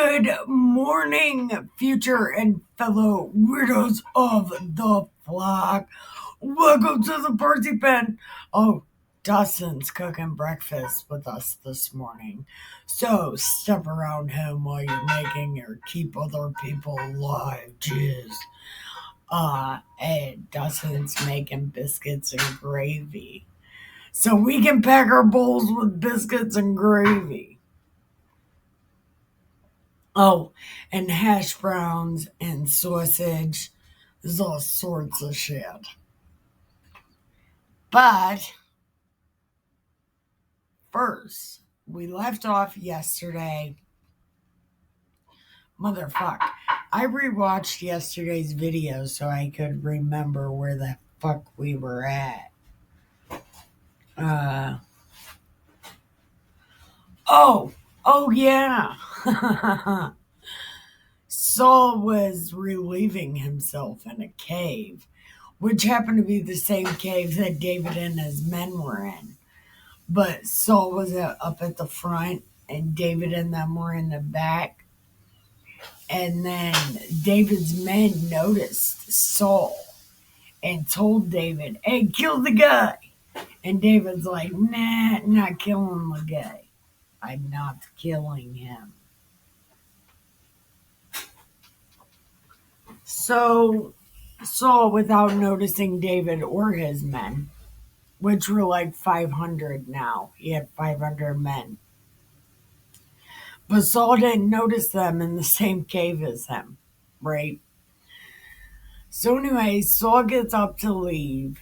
Good morning, future and fellow weirdos of the flock. Welcome to the party pen. Oh, Dustin's cooking breakfast with us this morning. So step around him while you're making or keep other people alive. Jeez. And Dustin's making biscuits and gravy. So we can pack our bowls with biscuits and gravy. Oh, and hash browns and sausage. There's all sorts of shit. But first, we left off yesterday. Motherfuck. I rewatched yesterday's video so I could remember where the fuck we were at. Oh yeah. Saul was relieving himself in a cave, which happened to be the same cave that David and his men were in. But Saul was up at the front, and David and them were in the back. And then David's men noticed Saul and told David, "Hey, kill the guy." And David's like, "Nah, not killing the guy. I'm not killing him." So Saul, without noticing David or his men, which were like 500 now, he had 500 men. But Saul didn't notice them in the same cave as him, right? So anyway, Saul gets up to leave,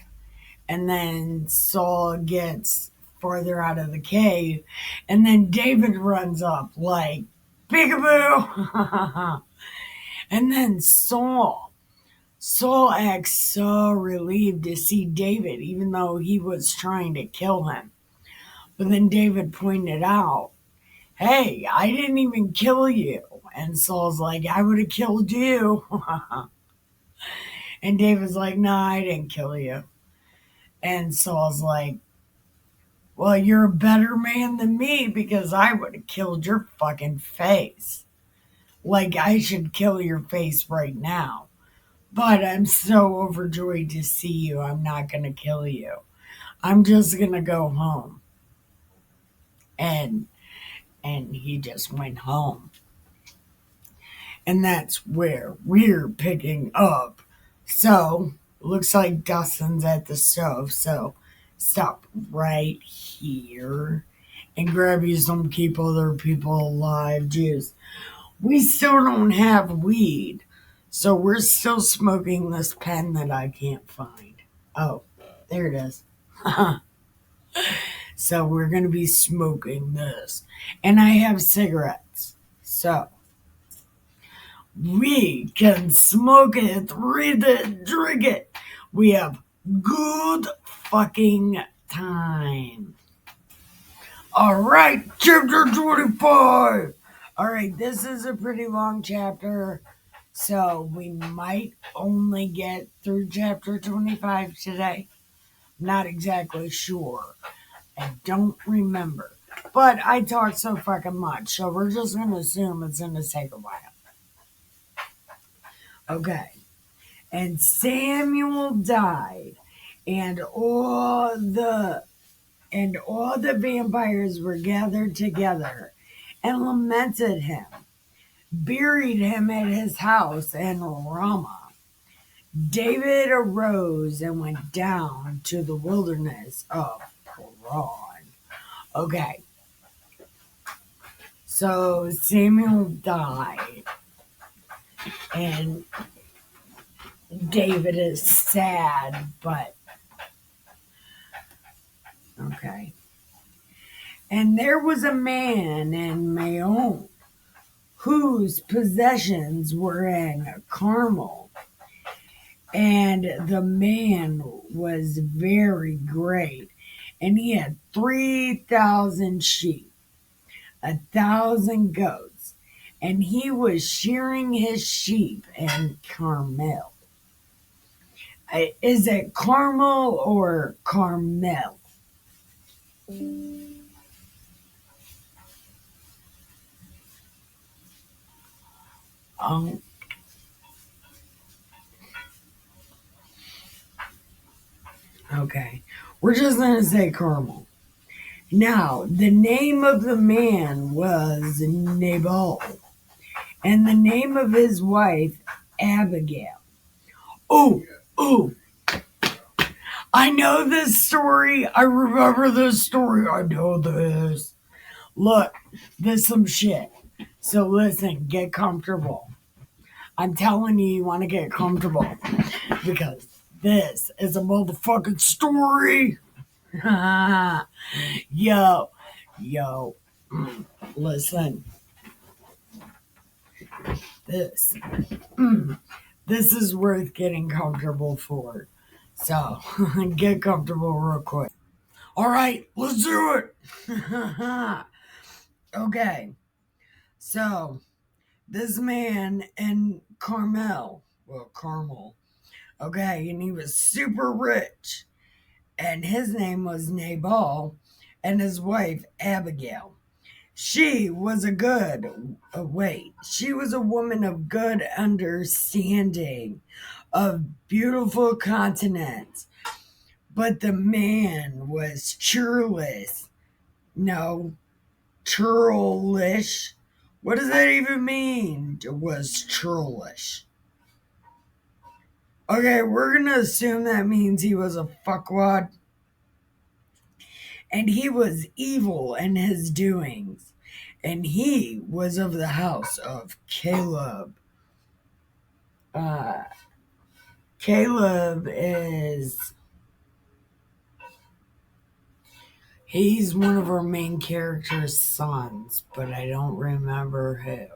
and then Saul gets farther out of the cave, and then David runs up like, peekaboo! And then Saul acts so relieved to see David, even though he was trying to kill him. But then David pointed out, "Hey, I didn't even kill you." And Saul's like, "I would have killed you." And David's like, "Nah, I didn't kill you." And Saul's like, "Well, you're a better man than me because I would have killed your fucking face. Like, I should kill your face right now. But I'm so overjoyed to see you, I'm not going to kill you. I'm just going to go home." And he just went home. And that's where we're picking up. So, looks like Dustin's at the stove. So, stop right here and grab you some keep other people alive juice. We still don't have weed. So, we're still smoking this pen that I can't find. Oh, there it is. So, we're going to be smoking this. And I have cigarettes. So, we can smoke it, read it, drink it. We have good fucking time. All right, chapter 25. All right, this is a pretty long chapter, so we might only get through chapter 25 today. Not exactly sure. I don't remember. But I talk so fucking much, so we're just going to assume it's going to take a while. Okay. And Samuel died, and all the vampires were gathered together and lamented him, buried him at his house in Ramah. David arose and went down to the wilderness of Paran. Okay. So Samuel died, and David is sad, but okay. And there was a man in Maon whose possessions were in Carmel, and the man was very great, and he had 3,000 sheep, 1,000 goats, and he was shearing his sheep in Carmel. Is it Carmel or Carmel? Um, okay. We're just going to say Carmel. Now, the name of the man was Nabal, and the name of his wife, Abigail. Oh, oh, I know this story. I remember this story. I know this. Look, this is some shit. So listen, get comfortable. I'm telling you, you want to get comfortable because this is a motherfucking story. Yo, yo, listen. This, this is worth getting comfortable for. So get comfortable real quick. All right, let's do it. Okay, so this man in Carmel, okay, and he was super rich, and his name was Nabal, and his wife Abigail. She was she was a woman of good understanding, of beautiful continence, but the man was churlish. No, churlish. What does that even mean? It was churlish. Okay, we're gonna assume that means he was a fuckwad. And he was evil in his doings. And he was of the house of Caleb. Caleb he's one of our main character's sons, but I don't remember who.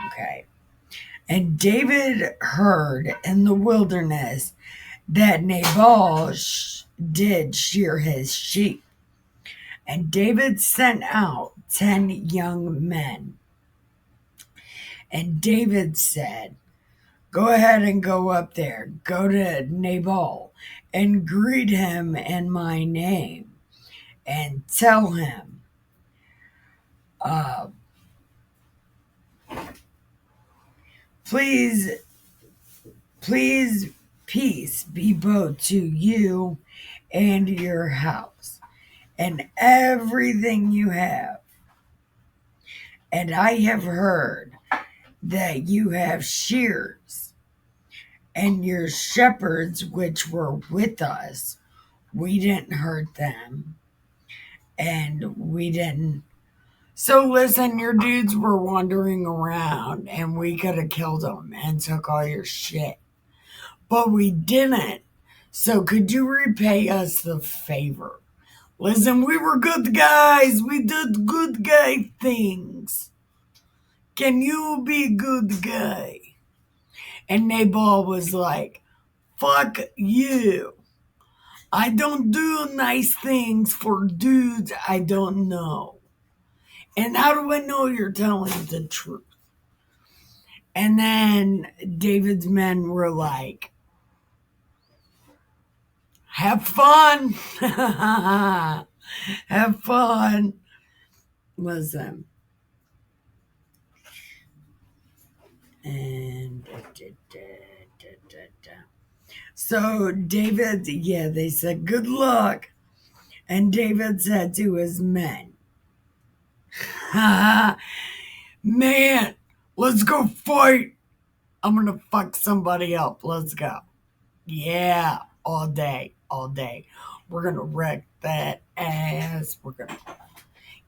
Okay. And David heard in the wilderness that Nabal did shear his sheep. And David sent out 10 young men. And David said, go ahead and go up there. Go to Nabal and greet him in my name. And tell him, please, peace be both to you and your house and everything you have. And I have heard that you have shears, and your shepherds which were with us, we didn't hurt them, and we didn't. So listen, your dudes were wandering around, and we could have killed them and took all your shit. But we didn't. So could you repay us the favor? Listen, we were good guys. We did good guy things. Can you be a good guy? And Nabal was like, fuck you. I don't do nice things for dudes I don't know. And how do I know you're telling the truth? And then David's men were like, have fun. Have fun. Listen. And so David, they said, good luck. And David said to his men, man, let's go fight. I'm going to fuck somebody up. Let's go. Yeah, all day. We're going to wreck that ass.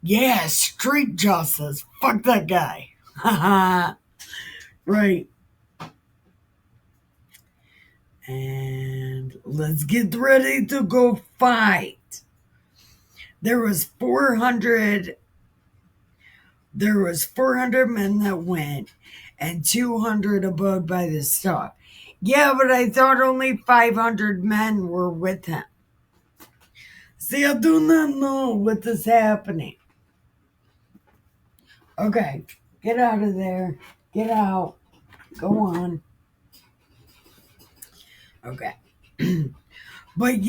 Yeah, street justice. Fuck that guy. Right. And let's get ready to go fight. There was 400 men that went, and 200 abode by the star. Yeah, but I thought only 500 men were with him. See, I do not know what is happening. Okay, get out of there. Get out. Go on. Okay. But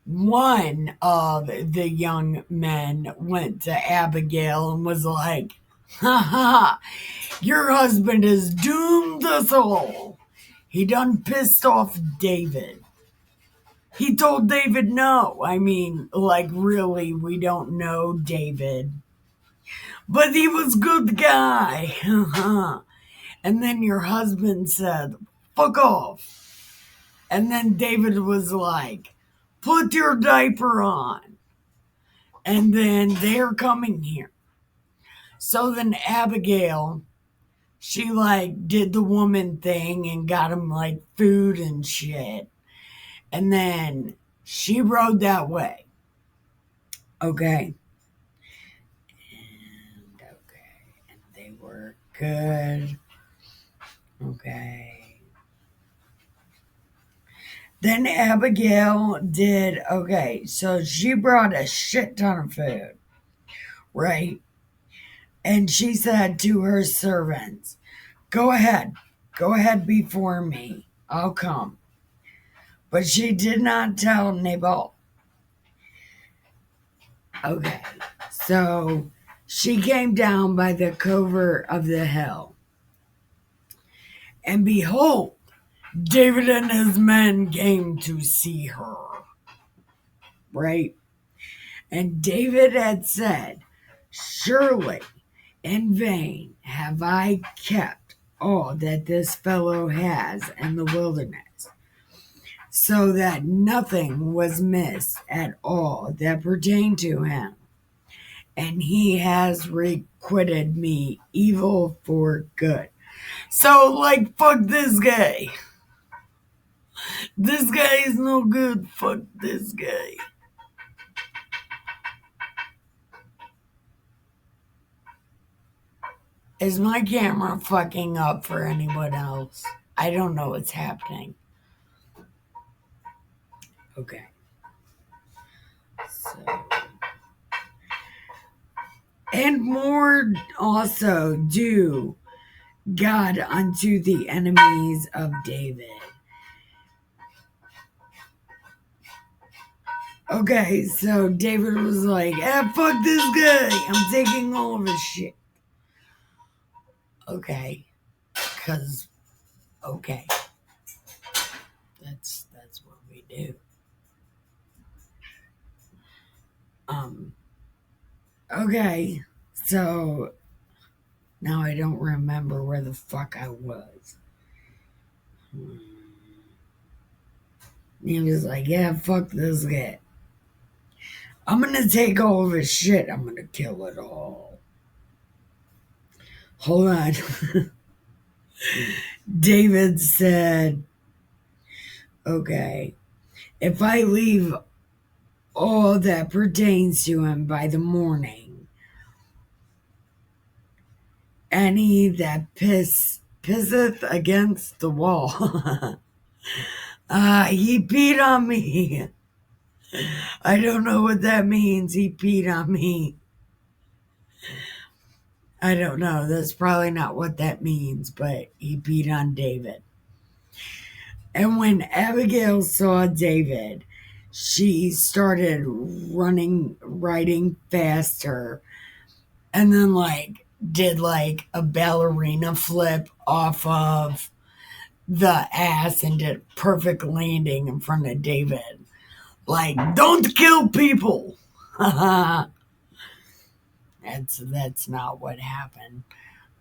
one of the young men went to Abigail and was like, "Ha ha, your husband has doomed us all. He done pissed off David. He told David no. I mean, like, really, we don't know David. But he was good guy. And then your husband said, fuck off. And then David was like, put your diaper on. And then they're coming here." So then Abigail, she like did the woman thing and got him like food and shit. And then she rode that way. Okay. And they were good. Okay. Then Abigail did, okay, so she brought a shit ton of food, right? And she said to her servants, go ahead before me, I'll come. But she did not tell Nabal. Okay, so she came down by the covert of the hill. And behold, David and his men came to see her. Right? And David had said, surely in vain have I kept all that this fellow has in the wilderness, so that nothing was missed at all that pertained to him. And he has requited me evil for good. So, like, fuck this guy. This guy is no good. Fuck this guy. Is my camera fucking up for anyone else? I don't know what's happening. Okay. So. And more also do God unto the enemies of David. Okay, so David was like, fuck this guy. I'm taking all of his shit. Okay. Because, okay. That's what we do. Okay. So, now I don't remember where the fuck I was. He was like, fuck this guy. I'm gonna take all of his shit. I'm gonna kill it all. Hold on. David said, okay, if I leave all that pertains to him by the morning, any that pisseth against the wall, he peed on me. I don't know what that means. He peed on me. I don't know. That's probably not what that means, but he peed on David. And when Abigail saw David, she started riding faster, and then did a ballerina flip off of the ass and did a perfect landing in front of David. Like, don't kill people. That's not what happened.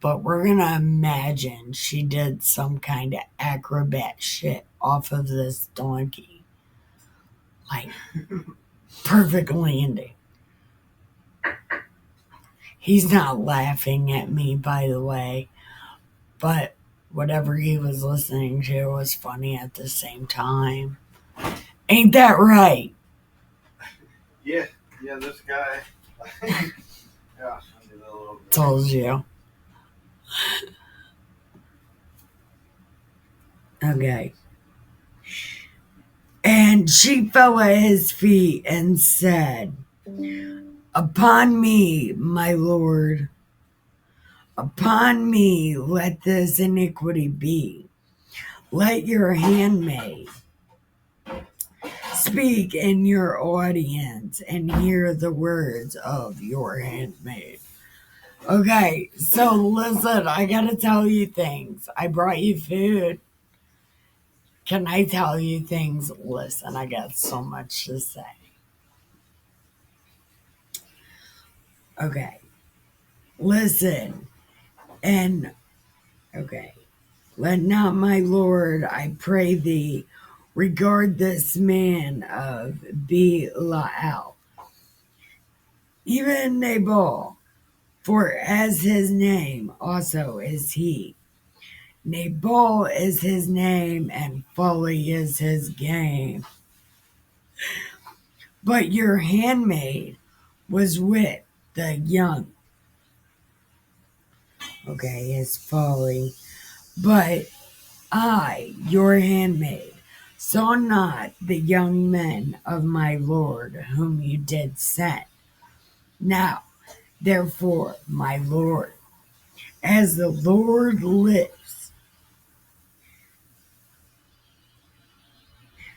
But we're gonna imagine she did some kind of acrobat shit off of this donkey. Like, perfect landing. He's not laughing at me, by the way. But whatever he was listening to was funny at the same time. Ain't that right? Yeah, this guy. Yeah, I did a little bit. Told you. Okay. And she fell at his feet and said, upon me, my Lord, upon me let this iniquity be. Let your handmaid speak in your audience and hear the words of your handmaid. Okay, so listen, I gotta tell you things. I brought you food. Can I tell you things? Listen, I got so much to say. Okay, listen, and okay. Let not my Lord, I pray thee, regard this man of Belial, even Nabal, for as his name also is he. Nabal is his name, and folly is his game. But your handmaid was with the young. Okay, his folly. But I, your handmaid, saw not the young men of my Lord whom you did send. Now, therefore, my Lord, as the Lord lives,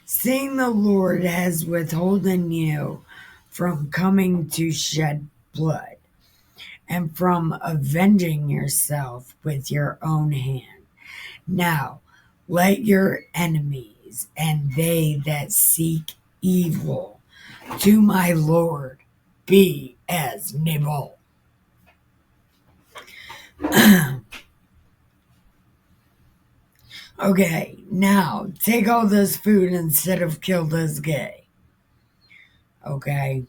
seeing the Lord has withholden you from coming to shed blood, and from avenging yourself with your own hand. Now, let your enemies and they that seek evil to my Lord be as Nabal. Okay, now take all this food instead of kill this guy. Okay,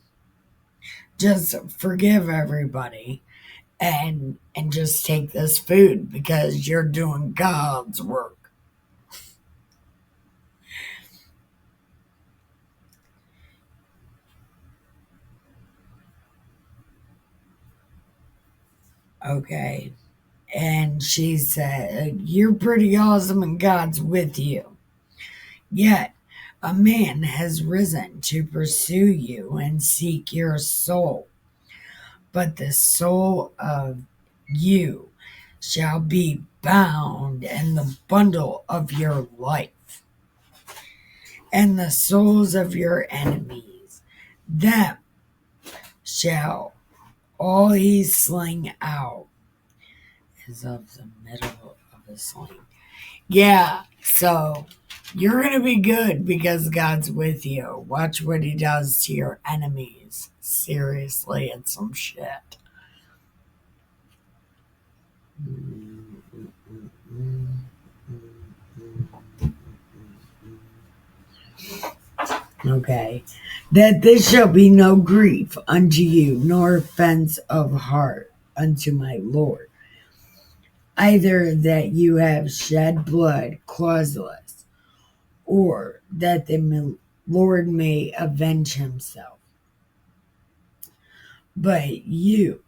just forgive everybody and just take this food because you're doing God's work. Okay. And she said, you're pretty awesome and God's with you. Yet a man has risen to pursue you and seek your soul. But the soul of you shall be bound in the bundle of your life, and the souls of your enemies, them shall all he sling out is of the middle of a sling. Yeah, so you're going to be good because God's with you. Watch what he does to your enemies. Seriously, it's some shit. Okay. That this shall be no grief unto you, nor offense of heart unto my Lord. Either that you have shed blood causeless, or that the Lord may avenge himself. But you,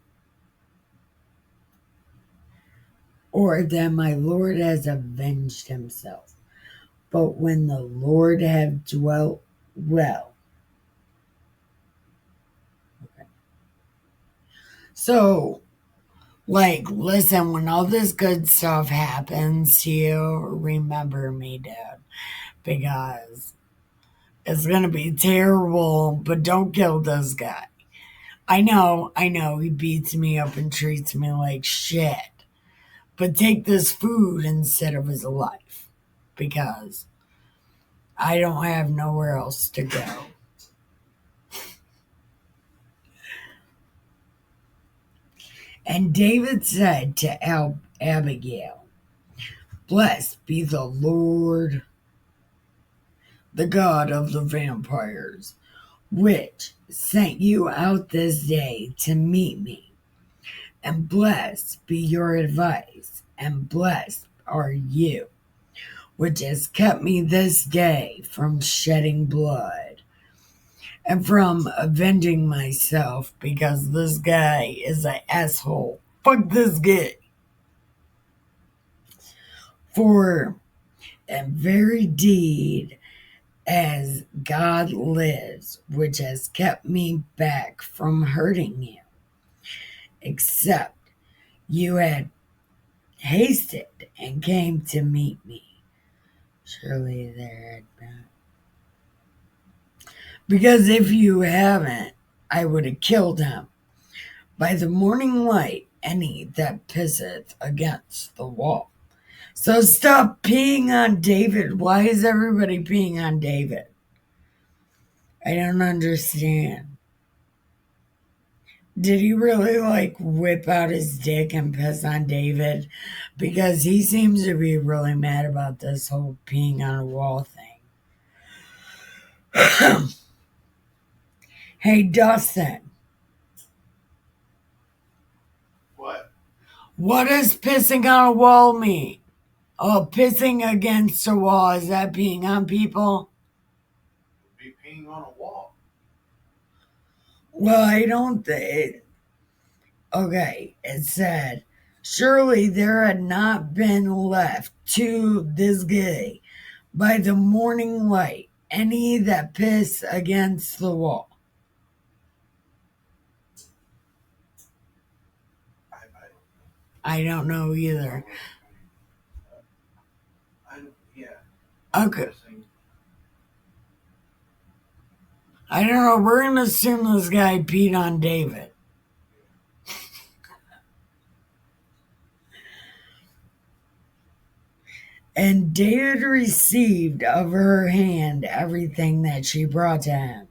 or that my Lord has avenged himself. But when the Lord have dwelt well. Okay. So, like, listen, when all this good stuff happens to you, remember me, Dad, because it's going to be terrible, but don't kill this guy. I know, he beats me up and treats me like shit, but take this food instead of his life, because I don't have nowhere else to go. And David said to Abigail, blessed be the Lord, the God of the vampires, which sent you out this day to meet me. And blessed be your advice, and blessed are you, which has kept me this day from shedding blood and from avenging myself, because this guy is an asshole. Fuck this guy. For in very deed as God lives, which has kept me back from hurting you, except you had hasted and came to meet me. Surely there had been. Because if you haven't, I would have killed him. By the morning light, any that pisseth against the wall. So stop peeing on David. Why is everybody peeing on David? I don't understand. Did he really like whip out his dick and piss on David? Because he seems to be really mad about this whole peeing on a wall thing. Hey, Dustin. What does pissing on a wall mean? Oh, pissing against a wall. Is that peeing on people? Be peeing on a wall. Well, I don't think. Okay, it said, surely there had not been left to this day by the morning light any that piss against the wall. I don't know either. Yeah. Okay. I don't know. We're going to assume this guy peed on David. And David received of her hand everything that she brought to him.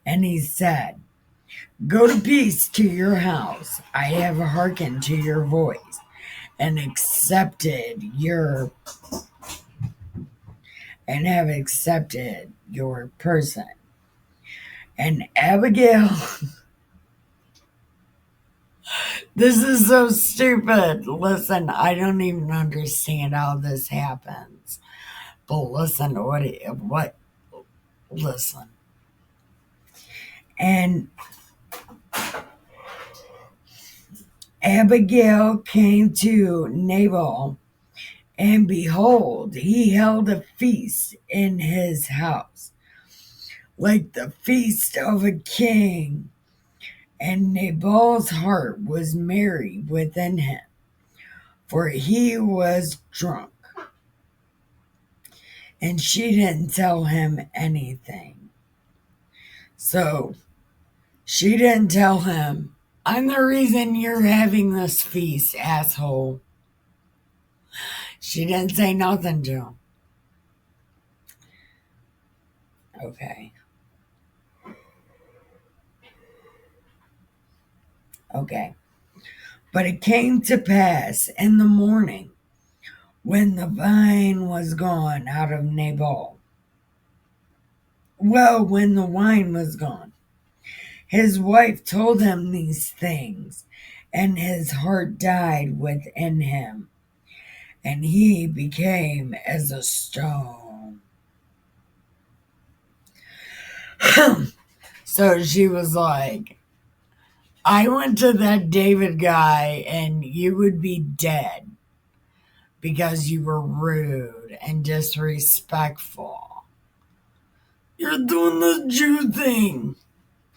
And he said, go to peace to your house. I have hearkened to your voice and have accepted your person. And Abigail, this is so stupid. Listen, I don't even understand how this happens. But listen, listen. And Abigail came to Nabal, and behold, he held a feast in his house, like the feast of a king. And Nabal's heart was merry within him, for he was drunk. And she didn't tell him anything. So she didn't tell him, I'm the reason you're having this feast, asshole. She didn't say nothing to him. Okay. But it came to pass in the morning, when the vine was gone out of Nabal. Well, when the wine was gone, his wife told him these things, and his heart died within him, and he became as a stone. So she was like, I went to that David guy, and you would be dead because you were rude and disrespectful. You're doing the Jew thing,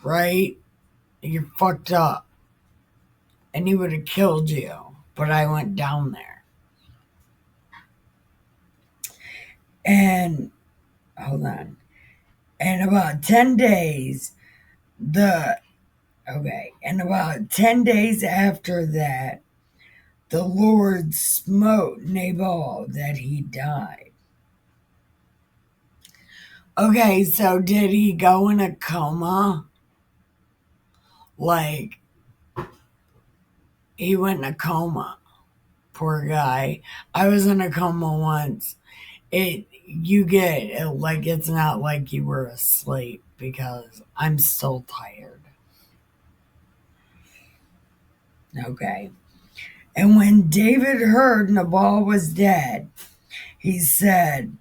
right? You're fucked up. And he would have killed you, but I went down there. And, hold on. And about 10 days, and about 10 days after that, the Lord smote Nabal that he died. Okay, so did he go in a coma? Like, he went in a coma. Poor guy. I was in a coma once. It's not like you were asleep because I'm still tired. Okay. And when David heard Nabal was dead, he said,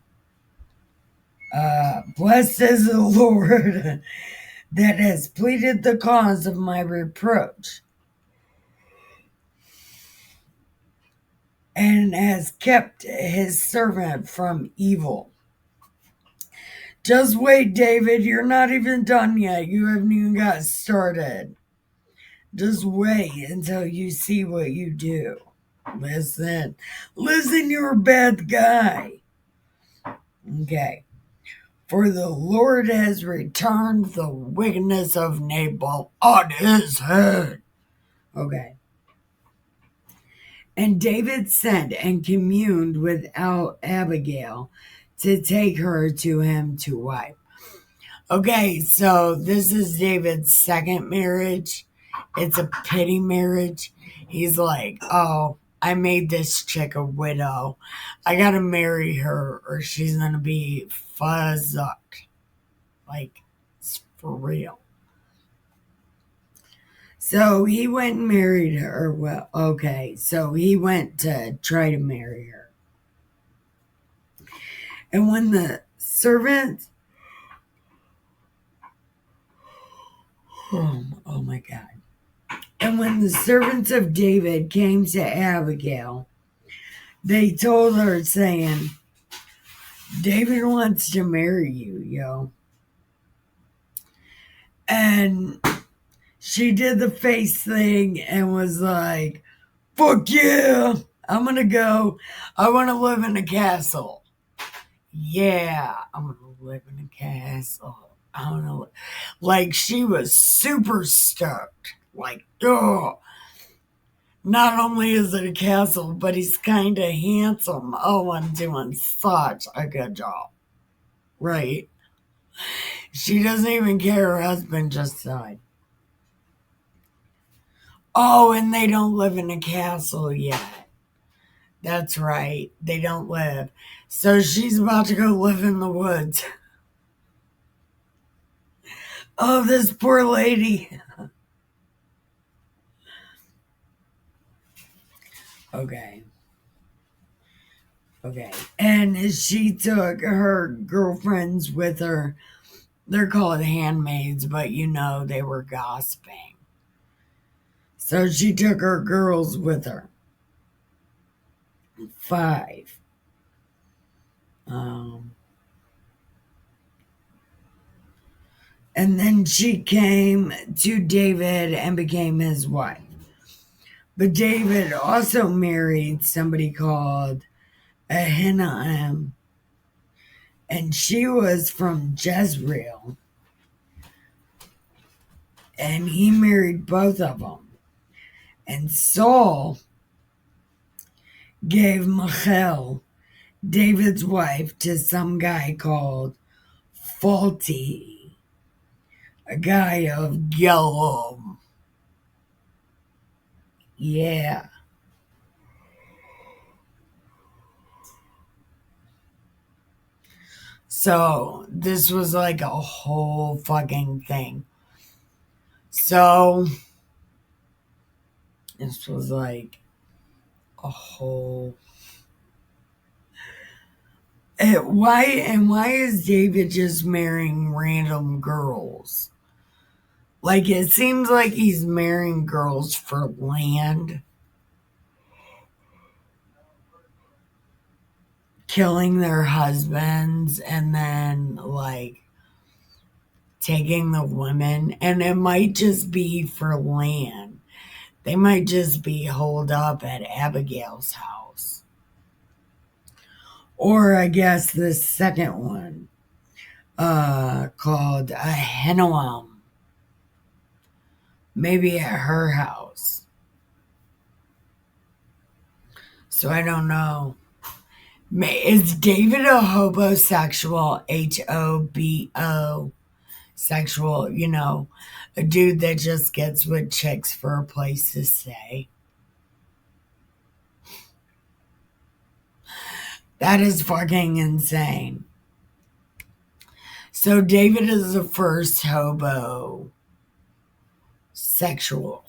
blessed is the Lord that has pleaded the cause of my reproach and has kept his servant from evil. Just wait, David. You're not even done yet. You haven't even got started. Just wait until you see what you do. Listen, you're a bad guy. Okay. For the Lord has returned the wickedness of Nabal on his head. Okay. And David sent and communed with Abigail to take her to him to wife. Okay, so this is David's second marriage. It's a pity marriage. He's like, oh, I made this chick a widow. I gotta marry her or she's gonna be fuzzed up. Like, it's for real. So he went and married her. Well, okay, so he went to try to marry her. And when the servants, oh my God. And when the servants of David came to Abigail, they told her, saying, David wants to marry you, yo. And she did the face thing and was like, fuck yeah, I'm gonna go. I want to live in a castle. Yeah, I'm gonna live in a castle. I don't know. Like, she was super stoked. Like, oh, not only is it a castle, but he's kind of handsome. Oh, I'm doing such a good job. Right? She doesn't even care her husband just died. Oh, and they don't live in a castle yet. That's right. They don't live. So she's about to go live in the woods. Oh, this poor lady. Okay. Okay. And she took her girlfriends with her. They're called handmaids, but you know they were gossiping. So she took her girls with her. 5. And then she came to David and became his wife. But David also married somebody called Ahinoam, and she was from Jezreel. And he married both of them. And Saul gave Michal, David's wife, to some guy called Faulty, a guy of Gettr. Yeah. So this was like a whole fucking thing. So this was like a whole. Why is David just marrying random girls? Like, it seems like he's marrying girls for land, killing their husbands, and then like taking the women. And it might just be for land. They might just be holed up at Abigail's house. Or I guess the second one, called Ahinoam. Maybe at her house. So I don't know. Is David a hobosexual? Hobo sexual, you know, a dude that just gets with chicks for a place to stay. That is fucking insane. So David is the first hobo sexual.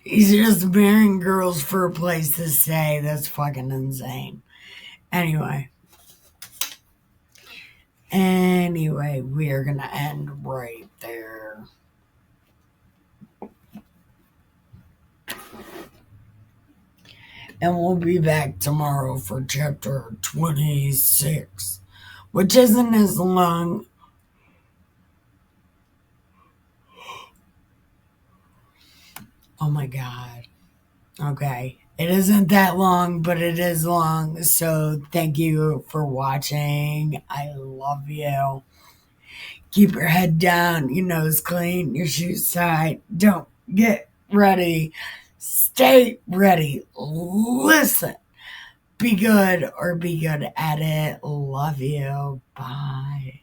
He's just marrying girls for a place to stay. That's fucking insane. Anyway, we are going to end right there. And we'll be back tomorrow for chapter 26, which isn't as long. Oh my God. Okay. It isn't that long, but it is long. So thank you for watching. I love you. Keep your head down, your nose clean, your shoes tight. Don't get ready. Stay ready. Listen. Be good or be good at it. Love you. Bye.